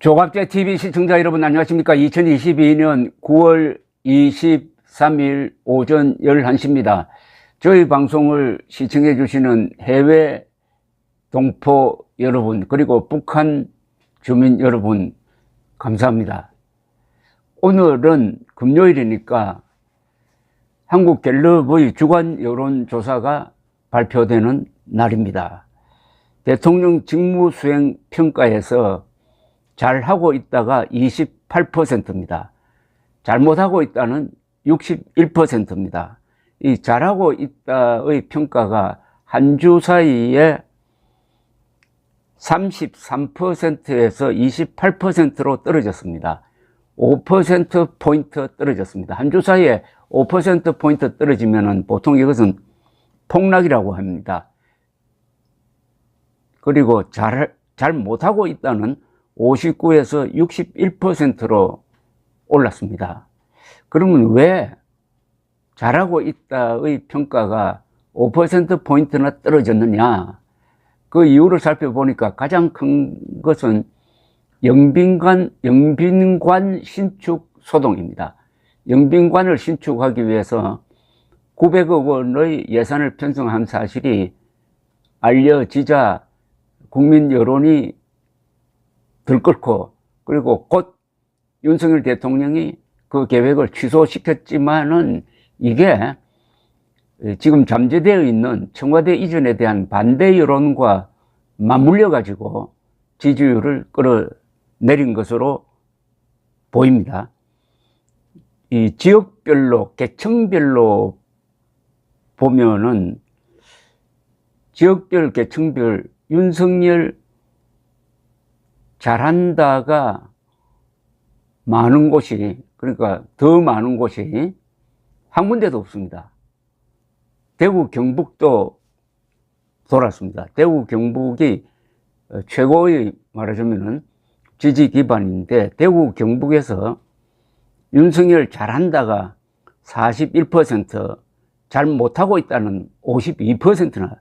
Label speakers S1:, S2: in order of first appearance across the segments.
S1: 조갑제 TV 시청자 여러분 안녕하십니까? 2022년 9월 23일 오전 11시입니다. 저희 방송을 시청해 주시는 해외 동포 여러분 그리고 북한 주민 여러분 감사합니다. 오늘은 금요일이니까 한국갤럽의 주간 여론조사가 발표되는 날입니다. 대통령 직무수행 평가에서 잘하고 있다가 28%입니다. 잘못하고 있다는 61%입니다. 이 잘하고 있다의 평가가 한 주 사이에 33%에서 28%로 떨어졌습니다. 5%포인트 떨어졌습니다. 한 주 사이에 5%포인트 떨어지면 보통 이것은 폭락이라고 합니다. 그리고 잘 못하고 있다는 59에서 61%로 올랐습니다. 그러면 왜 잘하고 있다의 평가가 5%포인트나 떨어졌느냐? 그 이유를 살펴보니까 가장 큰 것은 영빈관 신축 소동입니다. 영빈관을 신축하기 위해서 900억 원의 예산을 편성한 사실이 알려지자 국민 여론이 들끓고 그리고 곧 윤석열 대통령이 그 계획을 취소시켰지만은 이게 지금 잠재되어 있는 청와대 이전에 대한 반대 여론과 맞물려 가지고 지지율을 끌어내린 것으로 보입니다. 이 지역별로 계층별로 보면은 지역별 계층별 윤석열 잘한다가 많은 곳이, 그러니까 더 많은 곳이 한 군데도 없습니다. 대구 경북도 돌았습니다. 대구 경북이 최고의 말하자면은 지지 기반인데 대구 경북에서 윤석열 잘한다가 41%, 잘 못하고 있다는 52%나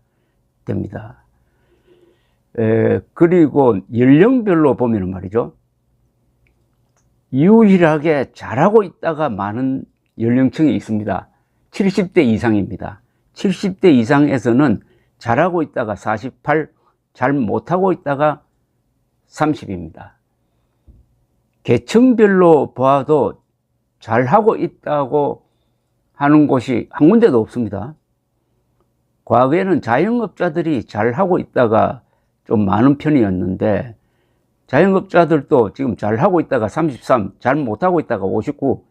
S1: 됩니다. 그리고 연령별로 보면 말이죠. 유일하게 잘하고 있다가 많은 연령층이 있습니다. 70대 이상입니다. 70대 이상에서는 잘하고 있다가 48, 잘 못하고 있다가 30입니다. 계층별로 봐도 잘하고 있다고 하는 곳이 한 군데도 없습니다. 과거에는 자영업자들이 잘하고 있다가 좀 많은 편이었는데 자영업자들도 지금 잘하고 있다가 33, 잘 못하고 있다가 59,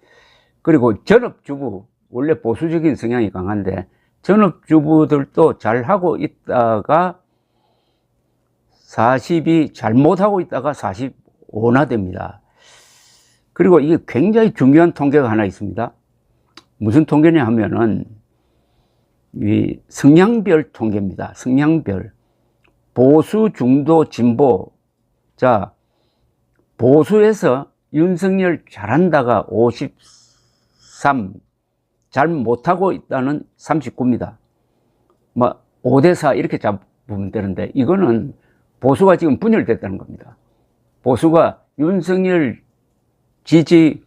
S1: 그리고 전업주부, 원래 보수적인 성향이 강한데 전업주부들도 잘하고 있다가 42, 잘 못하고 있다가 45나 됩니다. 그리고 이게 굉장히 중요한 통계가 하나 있습니다. 무슨 통계냐 하면은 이 성향별 통계입니다. 성향별. 보수, 중도, 진보. 자, 보수에서 윤석열 잘한다가 53, 잘 못하고 있다는 39입니다. 5대4 이렇게 잡으면 되는데 이거는 보수가 지금 분열됐다는 겁니다. 보수가 윤석열 지지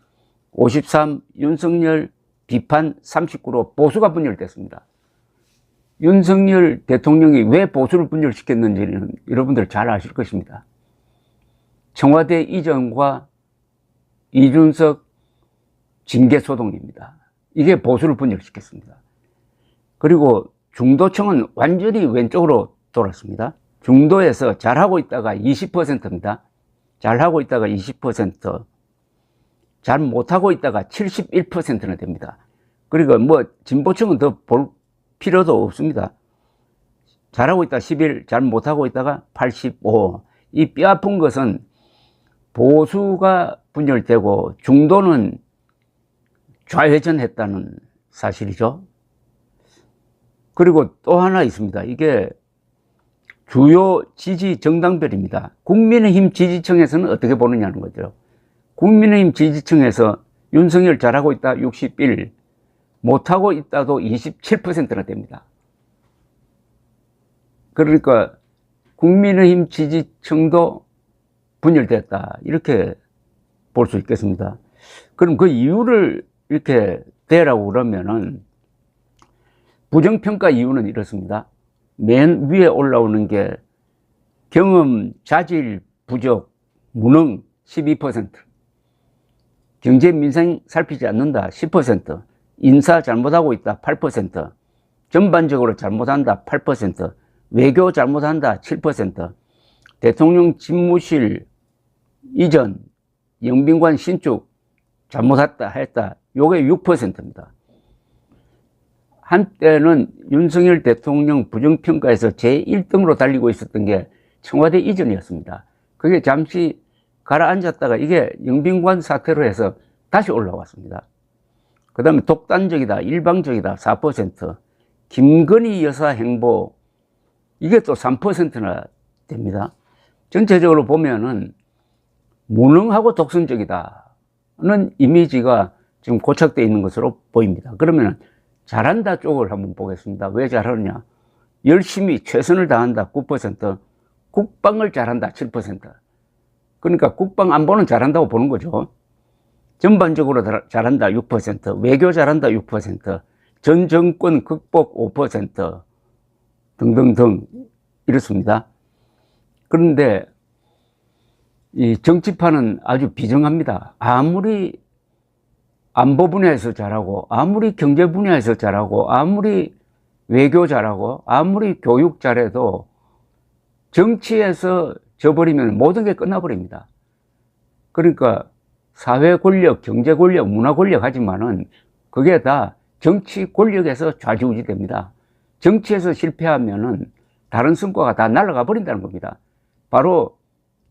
S1: 53, 윤석열 비판 39로 보수가 분열됐습니다. 윤석열 대통령이 왜 보수를 분열시켰는지는 여러분들 잘 아실 것입니다. 청와대 이전과 이준석 징계소동입니다. 이게 보수를 분열시켰습니다. 그리고 중도층은 완전히 왼쪽으로 돌았습니다. 중도에서 잘하고 있다가 20%입니다. 잘하고 있다가 20%, 잘 못하고 있다가 71%나 됩니다. 그리고 진보층은 더 볼 필요도 없습니다. 잘하고 있다 11, 잘 못하고 있다가 85. 이 뼈아픈 것은 보수가 분열되고 중도는 좌회전했다는 사실이죠. 그리고 또 하나 있습니다. 이게 주요 지지 정당별입니다. 국민의힘 지지층에서는 어떻게 보느냐는 거죠. 국민의힘 지지층에서 윤석열 잘하고 있다 61, 못하고 있다도 27%나 됩니다. 그러니까 국민의힘 지지층도 분열됐다. 이렇게 볼 수 있겠습니다. 그럼 그 이유를 이렇게 대라고 그러면은 부정평가 이유는 이렇습니다. 맨 위에 올라오는 게 경험, 자질, 부족, 무능 12%, 경제, 민생 살피지 않는다 10%, 인사 잘못하고 있다 8%, 전반적으로 잘못한다 8%, 외교 잘못한다 7%, 대통령 집무실 이전, 영빈관 신축 잘못했다 했다. 요게 6%입니다. 한때는 윤석열 대통령 부정평가에서 제1등으로 달리고 있었던 게 청와대 이전이었습니다. 그게 잠시 가라앉았다가 이게 영빈관 사태로 해서 다시 올라왔습니다. 그 다음에 독단적이다, 일방적이다 4%, 김건희 여사 행보 이게 또 3%나 됩니다. 전체적으로 보면은 무능하고 독선적이다는 이미지가 지금 고착되어 있는 것으로 보입니다. 그러면 잘한다 쪽을 한번 보겠습니다. 왜 잘하느냐? 열심히 최선을 다한다 9%, 국방을 잘한다 7%. 그러니까 국방 안보는 잘한다고 보는 거죠. 전반적으로 잘한다 6%, 외교 잘한다 6%, 전 정권 극복 5% 등등등 이렇습니다. 그런데 이 정치판은 아주 비정합니다. 아무리 안보 분야에서 잘하고, 아무리 경제 분야에서 잘하고, 아무리 외교 잘하고, 아무리 교육 잘해도 정치에서 져버리면 모든 게 끝나버립니다. 그러니까 사회 권력, 경제 권력, 문화 권력 하지만은 그게 다 정치 권력에서 좌지우지 됩니다. 정치에서 실패하면은 다른 성과가 다 날아가 버린다는 겁니다. 바로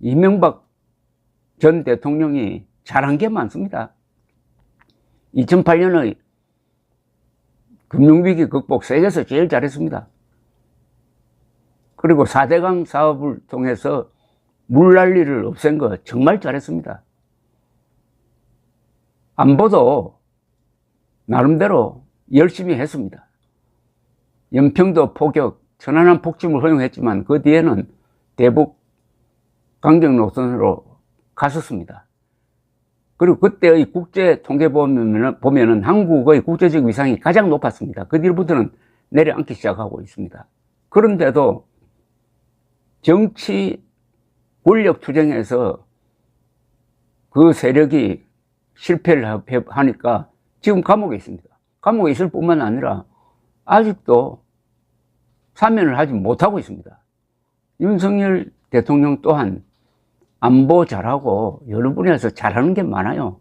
S1: 이명박 전 대통령이 잘한 게 많습니다. 2008년의 금융위기 극복 세계에서 제일 잘했습니다. 그리고 4대강 사업을 통해서 물난리를 없앤 거 정말 잘했습니다. 안보도 나름대로 열심히 했습니다. 연평도 포격, 천안함 폭침을 허용했지만 그 뒤에는 대북 강경 노선으로 갔었습니다. 그리고 그때의 국제 통계 보면은 한국의 국제적 위상이 가장 높았습니다. 그 뒤부터는 내려앉기 시작하고 있습니다. 그런데도 정치 권력 투쟁에서 그 세력이 실패를 하니까 지금 감옥에 있습니다. 감옥에 있을 뿐만 아니라 아직도 사면을 하지 못하고 있습니다. 윤석열 대통령 또한 안보 잘하고 여러 분야에서 잘하는 게 많아요.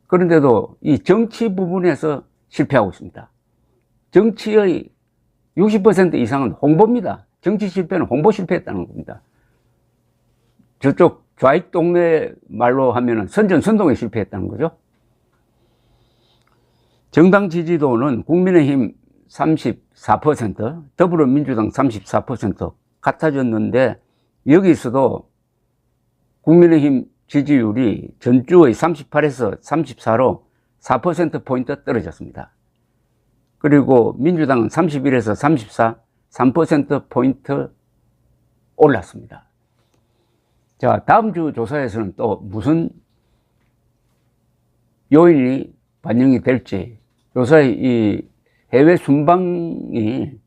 S1: 그런데도 이 정치 부분에서 실패하고 있습니다. 정치의 60% 이상은 홍보입니다. 정치 실패는 홍보 실패했다는 겁니다. 저쪽 좌익 동네 말로 하면은 선전선동에 실패했다는 거죠. 정당 지지도는 국민의힘 34%, 더불어민주당 34% 같아졌는데 여기서도 국민의힘 지지율이 전주의 38에서 34로 4%포인트 떨어졌습니다. 그리고 민주당은 31에서 34, 3%포인트 올랐습니다. 자, 다음 주 조사에서는 또 무슨 요인이 반영이 될지, 조사의 이 해외 순방이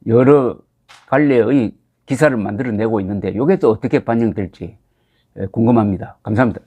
S1: 여러 갈래의 기사를 만들어내고 있는데 이게 또 어떻게 반영될지 궁금합니다. 감사합니다.